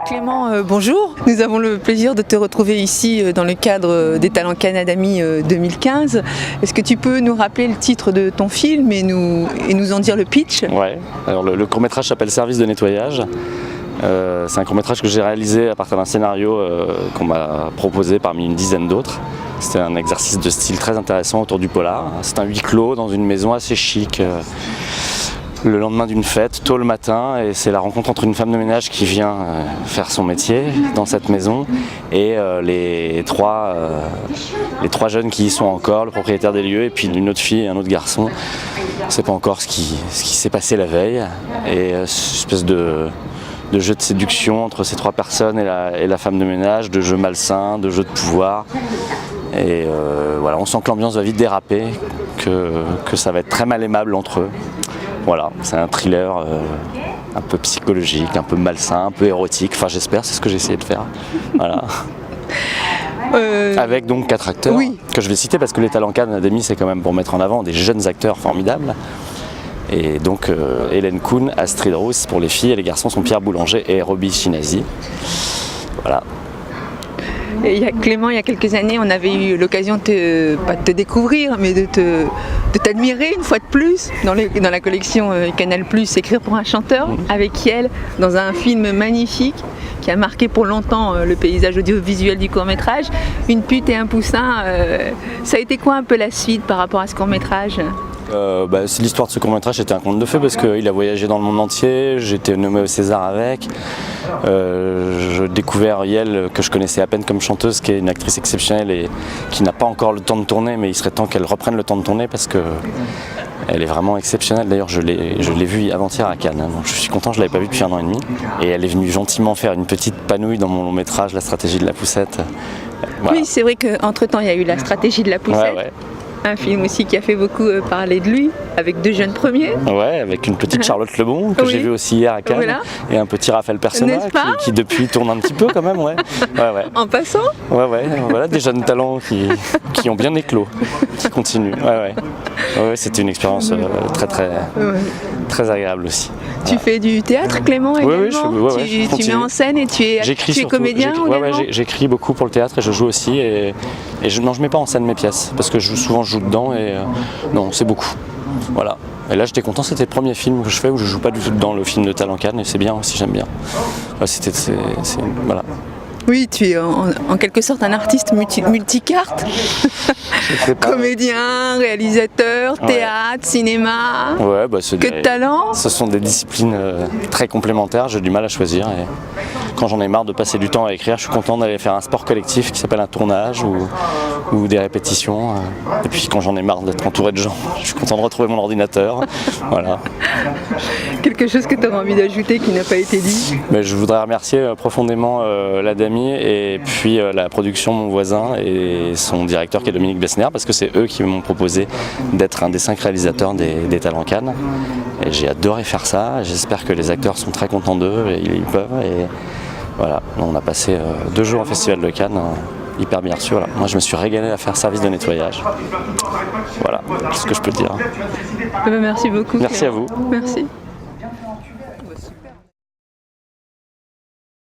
Clément, bonjour. Nous avons le plaisir de te retrouver ici dans le cadre des Talents Canadami 2015. Est-ce que tu peux nous rappeler le titre de ton film et nous en dire le pitch? Ouais, alors le court-métrage s'appelle Service de nettoyage. C'est un court-métrage que j'ai réalisé à partir d'un scénario qu'on m'a proposé parmi une dizaine d'autres. C'était un exercice de style très intéressant autour du polar. C'est un huis clos dans une maison assez chic. Le lendemain d'une fête, tôt le matin, et c'est la rencontre entre une femme de ménage qui vient faire son métier dans cette maison et les trois jeunes qui y sont encore, le propriétaire des lieux et puis une autre fille et un autre garçon. On ne sait pas encore ce qui s'est passé la veille, et cette espèce de jeu de séduction entre ces trois personnes et la femme de ménage, de jeu malsain, de jeu de pouvoir. Et voilà, on sent que l'ambiance va vite déraper, que ça va être très mal aimable entre eux. Voilà, c'est un thriller un peu psychologique, un peu malsain, un peu érotique. Enfin, j'espère, c'est ce que j'ai essayé de faire. Voilà. Avec donc 4 acteurs que je vais citer parce que les Talents Canadami, c'est quand même pour mettre en avant des jeunes acteurs formidables. Et donc Hélène Kuhn, Astrid Rousse pour les filles, et les garçons sont Pierre Boulanger et Roby Shinazi. Voilà. Et Clément, il y a quelques années, on avait eu l'occasion de pas de te découvrir, mais de t'admirer une fois de plus dans la collection Canal+, Écrire pour un chanteur, avec Yael, dans un film magnifique qui a marqué pour longtemps le paysage audiovisuel du court-métrage. Une pute et un poussin, ça a été quoi un peu la suite par rapport à ce court-métrage ? L'histoire de ce court-métrage était un conte de fées parce qu'il a voyagé dans le monde entier, j'ai été nommé au César avec. J'ai découvert Yael, que je connaissais à peine comme chanteuse, qui est une actrice exceptionnelle et qui n'a pas encore le temps de tourner, mais il serait temps qu'elle reprenne le temps de tourner parce qu'elle est vraiment exceptionnelle. D'ailleurs, je l'ai vue avant-hier à Cannes, donc je suis content, je ne l'avais pas vue depuis 1 an et demi. Et elle est venue gentiment faire une petite panouille dans mon long métrage, La stratégie de la poussette. Voilà. Oui, c'est vrai qu'entre-temps, il y a eu La stratégie de la poussette. Ouais. Un film aussi qui a fait beaucoup parler de lui, avec 2 jeunes premiers. Ouais, avec une petite Charlotte Lebon que j'ai vue aussi hier à Cannes, et un petit Raphaël Persona qui depuis tourne un petit peu quand même, ouais. En passant. Voilà, des jeunes talents qui ont bien éclos, qui continuent. Ouais, c'était une expérience très agréable aussi. Tu fais du théâtre, Clément, également? Oui, tu mets en scène et tu es comédien? J'écris beaucoup pour le théâtre et je joue aussi. Et je mets pas en scène mes pièces parce que souvent je joue dedans et non, c'est beaucoup. Voilà. Et là j'étais content, c'était le premier film que je fais où je joue pas du tout dedans, le film de Talents Cannes, et c'est bien aussi, j'aime bien. Voilà. Oui, tu es en quelque sorte un artiste multicarte. Comédien, réalisateur, théâtre, cinéma. Que de talent. Ce sont des disciplines très complémentaires, j'ai du mal à choisir. Et quand j'en ai marre de passer du temps à écrire, je suis content d'aller faire un sport collectif qui s'appelle un tournage ou des répétitions. Et puis quand j'en ai marre d'être entouré de gens, je suis content de retrouver mon ordinateur. Voilà. Quelque chose que tu aurais envie d'ajouter qui n'a pas été dit? Je voudrais remercier profondément l'Adami et puis la production Mon Voisin et son directeur qui est Dominique Bessner, parce que c'est eux qui m'ont proposé d'être un des 5 réalisateurs des Talents Cannes. Et j'ai adoré faire ça, j'espère que les acteurs sont très contents d'eux et ils peuvent. Et voilà, on a passé 2 jours au Festival de Cannes, hyper bien reçu. Voilà. Moi je me suis régalé à faire service de nettoyage. Voilà, c'est ce que je peux te dire. Merci beaucoup. Merci à vous. Merci.